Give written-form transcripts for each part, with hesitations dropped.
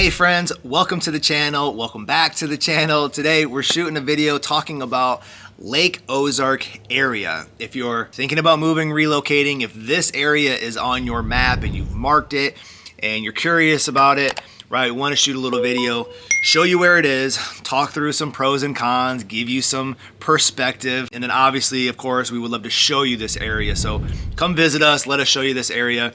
Hey friends, welcome to the channel. Welcome back to the channel. Today we're shooting a video talking about Lake Ozark area. If you're thinking about moving, relocating, if this area is on your map and you've marked it and you're curious about it, right, want to shoot a little video, show you where it is, talk through some pros and cons, give you some perspective, and then obviously, of course, we would love to show you this area. So come visit us, let us show you this area.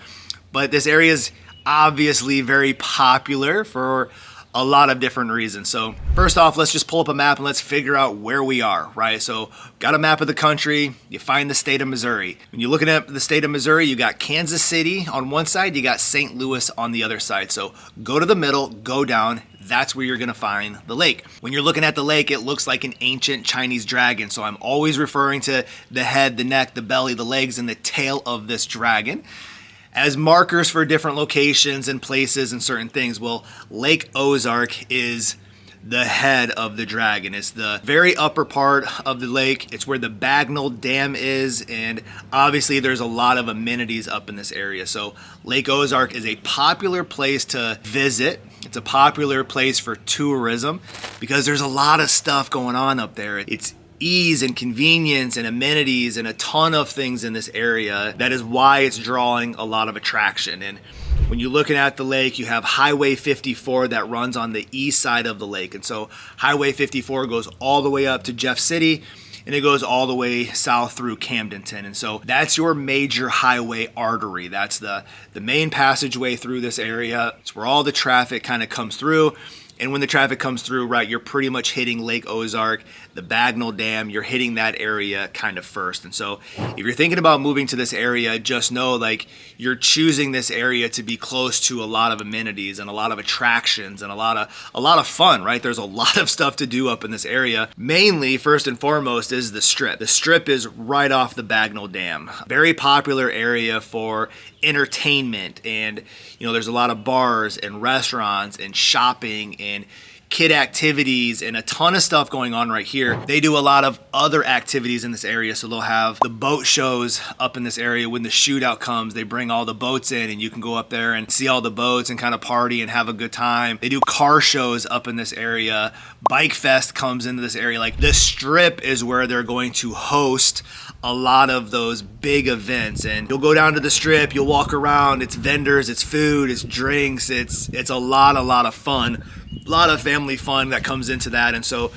But this area is obviously very popular for a lot of different reasons. So first off, let's just pull up a map and let's figure out where we are, right? So got a map of the country, you find the state of Missouri. When you're looking at the state of Missouri, you got Kansas City on one side, you got St. Louis on the other side. So go to the middle, go down, that's where you're gonna find the lake. When you're looking at the lake, it looks like an ancient Chinese dragon. So I'm always referring to the head, the neck, the belly, the legs, and the tail of this dragon as markers for different locations and places and certain things. Well, Lake Ozark is the head of the dragon. It's the very upper part of the lake. It's where the Bagnell Dam is, and obviously there's a lot of amenities up in this area. So Lake Ozark is a popular place to visit. It's a popular place for tourism because there's a lot of stuff going on up there. It's ease and convenience and amenities and a ton of things in this area. That is why it's drawing a lot of attraction. And when you're looking at the lake, you have Highway 54 that runs on the east side of the lake. And so Highway 54 goes all the way up to Jeff City and it goes all the way south through Camdenton. And so that's your major highway artery. That's the main passageway through this area. It's where all the traffic kind of comes through. And when the traffic comes through, right, you're pretty much hitting Lake Ozark, the Bagnell Dam, you're hitting that area kind of first. And so if you're thinking about moving to this area, just know like you're choosing this area to be close to a lot of amenities and a lot of attractions and a lot of fun, right? There's a lot of stuff to do up in this area. Mainly, first and foremost, is the Strip. The Strip is right off the Bagnell Dam. Very popular area for entertainment, and there's a lot of bars and restaurants and shopping and kid activities and a ton of stuff going on right here. They do a lot of other activities in this area. So they'll have the boat shows up in this area. When the shootout comes, they bring all the boats in and you can go up there and see all the boats and kind of party and have a good time. They do car shows up in this area. Bike Fest comes into this area. Like the Strip is where they're going to host a lot of those big events, and you'll go down to the Strip, you'll walk around, it's vendors, it's food, it's drinks, it's a lot of fun, a lot of family fun that comes into that. And so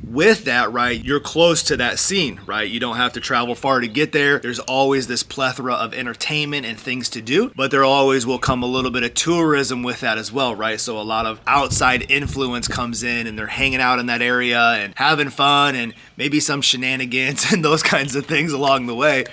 with that, right, you're close to that scene, right? You don't have to travel far to get there. There's always this plethora of entertainment and things to do, but there always will come a little bit of tourism with that as well, right? So a lot of outside influence comes in and they're hanging out in that area and having fun and maybe some shenanigans and those kinds of things along the way.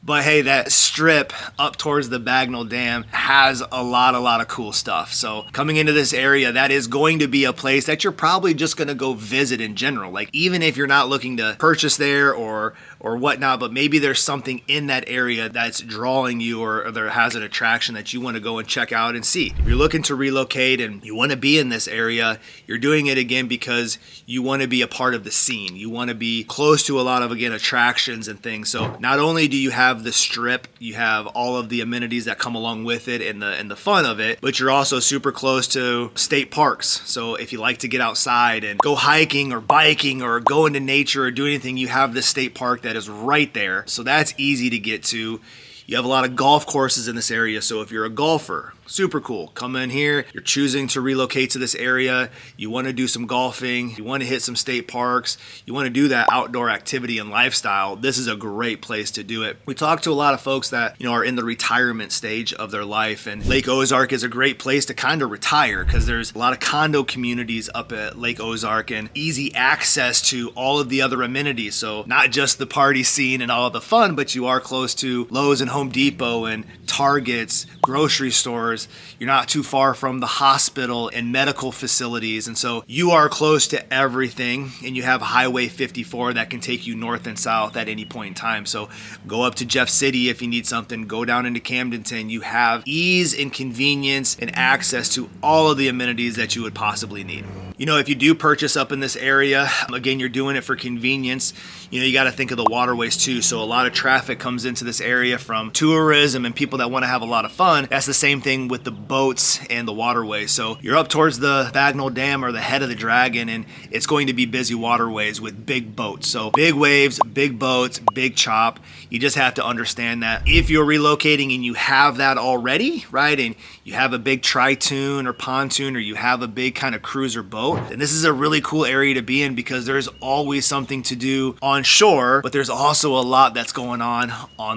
But hey, that Strip up towards the Bagnell Dam has a lot of cool stuff. So coming into this area, that is going to be a place that you're probably just gonna go visit in general. Like even if you're not looking to purchase there or whatnot, but maybe there's something in that area that's drawing you or there has an attraction that you wanna go and check out and see. If you're looking to relocate and you wanna be in this area, you're doing it again because you wanna be a part of the scene. You wanna be close to a lot of, again, attractions and things. So not only do you have the Strip, you have all of the amenities that come along with it and the fun of it, but you're also super close to state parks. So if you like to get outside and go hiking or biking or go into nature or do anything, you have this state park that is right there. So that's easy to get to. You have a lot of golf courses in this area. So if you're a golfer, super cool. Come in here, you're choosing to relocate to this area, you wanna do some golfing, you wanna hit some state parks, you wanna do that outdoor activity and lifestyle, this is a great place to do it. We talk to a lot of folks that are in the retirement stage of their life, and Lake Ozark is a great place to kind of retire because there's a lot of condo communities up at Lake Ozark and easy access to all of the other amenities. So not just the party scene and all of the fun, but you are close to Lowe's and Home Depot and Targets, grocery stores. You're not too far from the hospital and medical facilities. And so you are close to everything, and you have Highway 54 that can take you north and south at any point in time. So go up to Jeff City if you need something, go down into Camdenton. You have ease and convenience and access to all of the amenities that you would possibly need. You know, if you do purchase up in this area, again, you're doing it for convenience. You know, you got to think of the waterways too. So a lot of traffic comes into this area from tourism and people that want to have a lot of fun. That's the same thing with the boats and the waterways. So you're up towards the Bagnell Dam or the head of the Dragon, and it's going to be busy waterways with big boats. So big waves, big boats, big chop. You just have to understand that if you're relocating and you have that already, right? And you have a big tri-tune or pontoon, or you have a big kind of cruiser boat, then this is a really cool area to be in because there's always something to do on shore, but there's also a lot that's going on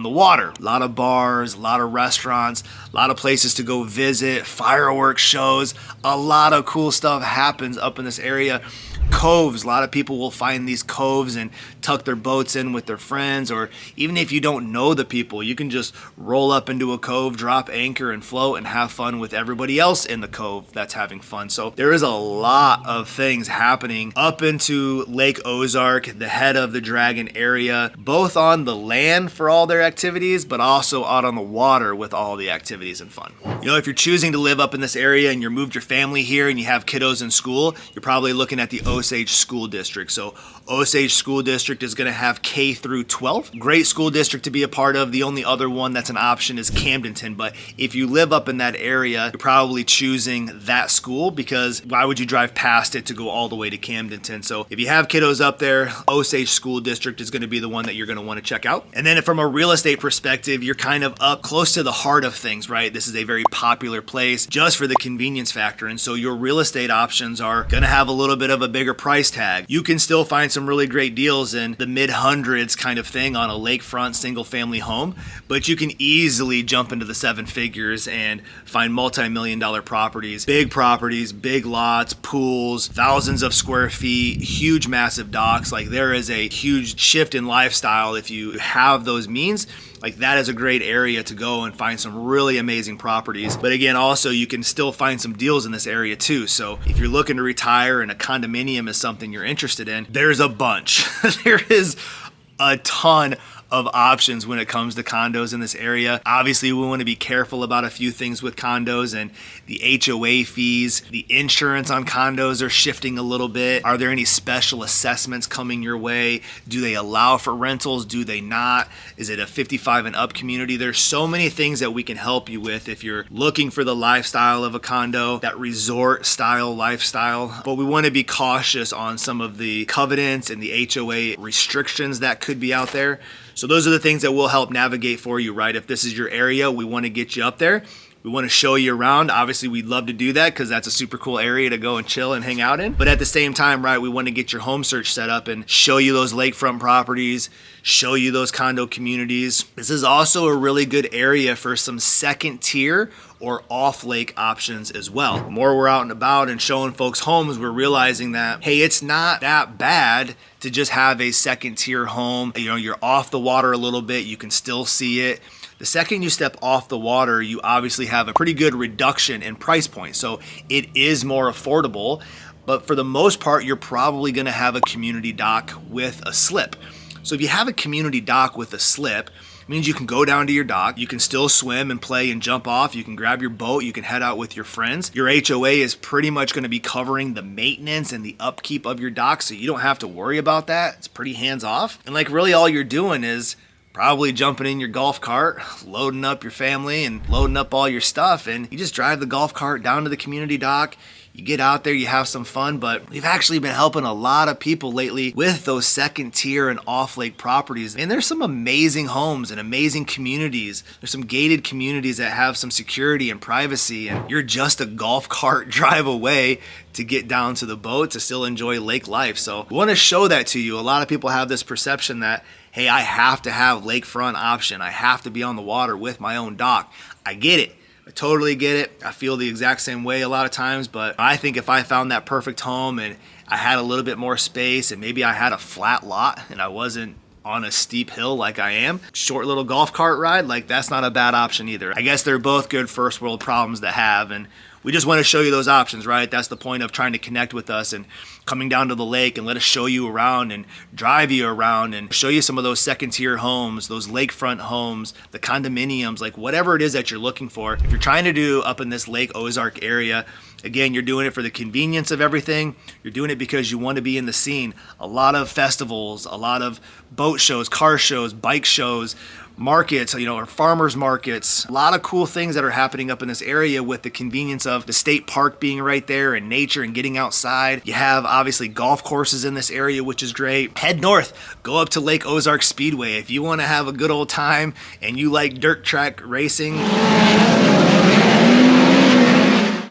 the water. A lot of bars, a lot of restaurants, a lot of places to go visit, fireworks shows, a lot of cool stuff happens up in this area. Coves, a lot of people will find these coves and tuck their boats in with their friends, or even if you don't know the people, you can just roll up into a cove, drop anchor and float and have fun with everybody else in the cove that's having fun. So there is a lot of things happening up into Lake Ozark, the head of the Dragon area, both on the land for all their activities, but also out on the water with all the activities and fun. You know, if you're choosing to live up in this area and you moved your family here and you have kiddos in school, you're probably looking at the Osage School District. So Osage School District is going to have K through 12. Great school district to be a part of. The only other one that's an option is Camdenton. But if you live up in that area, you're probably choosing that school because why would you drive past it to go all the way to Camdenton? So if you have kiddos up there, Osage School District is going to be the one that you're going to want to check out. And then from a real estate perspective, you're kind of up close to the heart of things, right? This is a very popular place just for the convenience factor. And so your real estate options are going to have a little bit of a bigger price tag. You can still find some really great deals in the mid hundreds kind of thing on a lakefront single family home, but you can easily jump into the seven figures and find multi-million dollar properties, big lots, pools, thousands of square feet, huge massive docks. Like there is a huge shift in lifestyle if you have those means. Like that is a great area to go and find some really amazing properties. But again, also you can still find some deals in this area too. So if you're looking to retire and a condominium is something you're interested in, there's a bunch. There is a ton of options when it comes to condos in this area. Obviously, we want to be careful about a few things with condos and the HOA fees. The insurance on condos are shifting a little bit. Are there any special assessments coming your way? Do they allow for rentals? Do they not? Is it a 55 and up community? There's so many things that we can help you with if you're looking for the lifestyle of a condo, that resort style lifestyle. But we want to be cautious on some of the covenants and the HOA restrictions that could be out there. So those are the things that will help navigate for you, right? If this is your area, we want to get you up there. We want to show you around. Obviously, we'd love to do that because that's a super cool area to go and chill and hang out in. But at the same time, right, we want to get your home search set up and show you those lakefront properties, show you those condo communities. This is also a really good area for some second tier or off lake options as well. The more we're out and about and showing folks homes, we're realizing that, hey, it's not that bad to just have a second tier home. You know, you're off the water a little bit, you can still see it. The second you step off the water, you obviously have a pretty good reduction in price point. So it is more affordable, but for the most part, you're probably gonna have a community dock with a slip. So if you have a community dock with a slip, it means you can go down to your dock, you can still swim and play and jump off, you can grab your boat, you can head out with your friends. Your HOA is pretty much gonna be covering the maintenance and the upkeep of your dock, so you don't have to worry about that. It's pretty hands off. And like really all you're doing is probably jumping in your golf cart, loading up your family and loading up all your stuff, and you just drive the golf cart down to the community dock. You get out there, you have some fun, but we've actually been helping a lot of people lately with those second tier and off lake properties. And there's some amazing homes and amazing communities. There's some gated communities that have some security and privacy, and you're just a golf cart drive away to get down to the boat to still enjoy lake life. So we want to show that to you. A lot of people have this perception that, hey, I have to have lakefront option. I have to be on the water with my own dock. I get it. I totally get it. I feel the exact same way a lot of times, but I think if I found that perfect home and I had a little bit more space and maybe I had a flat lot and I wasn't on a steep hill like I am, short little golf cart ride, like that's not a bad option either. I guess they're both good first world problems to have, and we just want to show you those options, right? That's the point of trying to connect with us and coming down to the lake and let us show you around and drive you around and show you some of those second tier homes, those lakefront homes, the condominiums, like whatever it is that you're looking for. If you're trying to do up in this Lake Ozark area, again, you're doing it for the convenience of everything. You're doing it because you want to be in the scene. A lot of festivals, a lot of boat shows, car shows, bike shows, markets, or farmers markets. A lot of cool things that are happening up in this area with the convenience of the state park being right there and nature and getting outside. You have obviously golf courses in this area, which is great. Head north, go up to Lake Ozark Speedway. If you want to have a good old time and you like dirt track racing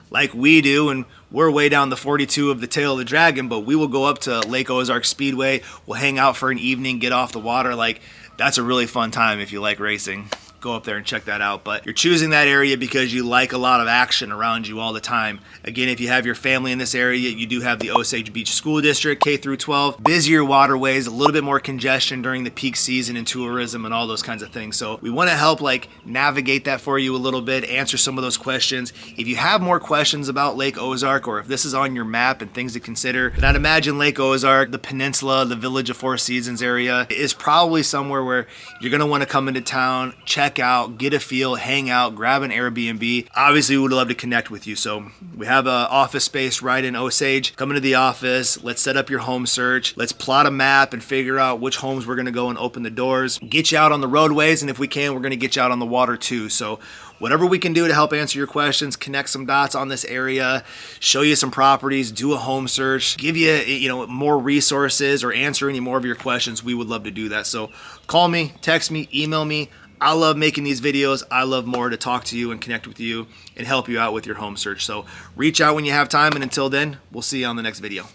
like we do, and we're way down the 42 of the Tail of the Dragon, but we will go up to Lake Ozark Speedway. We'll hang out for an evening, get off the water. Like, that's a really fun time if you like racing. Go up there and check that out. But you're choosing that area because you like a lot of action around you all the time. Again, if you have your family in this area, you do have the Osage Beach School District, K through 12, busier waterways, a little bit more congestion during the peak season and tourism and all those kinds of things. So we want to help navigate that for you a little bit, answer some of those questions. If you have more questions about Lake Ozark, or if this is on your map and things to consider, then I'd imagine Lake Ozark, the peninsula, the Village of Four Seasons area is probably somewhere where you're going to want to come into town, check out, get a feel, hang out, grab an Airbnb. Obviously, we would love to connect with you. So we have an office space right in Osage. Come into the office. Let's set up your home search. Let's plot a map and figure out which homes we're going to go and open the doors. Get you out on the roadways, and if we can, we're going to get you out on the water too. So whatever we can do to help answer your questions, connect some dots on this area, show you some properties, do a home search, give you, more resources, or answer any more of your questions, we would love to do that. So call me, text me, email me. I love making these videos. I love more to talk to you and connect with you and help you out with your home search. So reach out when you have time, and until then, we'll see you on the next video.